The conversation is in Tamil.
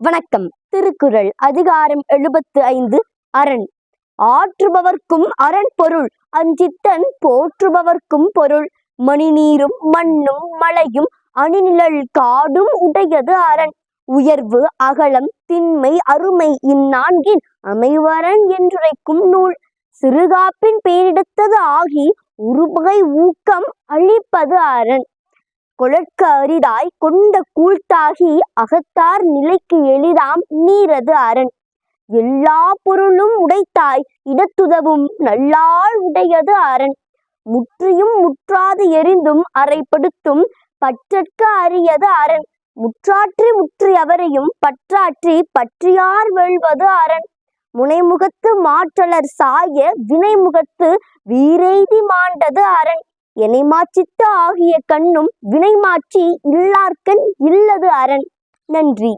வணக்கம். திருக்குறள் அதிகாரம் 75 அரண். ஆற்றுபவர்க்கும் அரண் பொருள் அஞ்சித்தன் போற்றுபவர்க்கும் பொருள். மணிநீரும் மண்ணும் மலையும் அணிநிழல் காடும் உடையது அரண். உயர்வு அகலம் திண்மை அருமை இந்நான்கின் அமைவரண் என்றுரைக்கும் நூல். சிறுகாப்பின் பேரிடத்தது ஆகி உறுபகை ஊக்கம் அளிப்பது அரண். கொளற்கு அரிதாய் கொண்ட கூழ்த்தாகி அகத்தார் நிலைக்கு எளிதாம் நீரது அரண். எல்லா பொருளும் உடைத்தாய் இடத்துதவும் நல்லாள் உடையது அரண். முற்றியும் முற்றாது எரிந்தும் அறைப்படுத்தும் பற்றற்க அரியது அரண். முற்றாற்றி முற்றி அவரையும் பற்றாற்றி பற்றியார் வெல்வது அரண். முனைமுகத்து மாற்றலர் சாய வினைமுகத்து வீரெய்தி மாண்டது அரண். எனைமாச்சித்து ஆகிய கண்ணும் வினைமாட்சி இல்லார்கண் இல்லது அரண். நன்றி.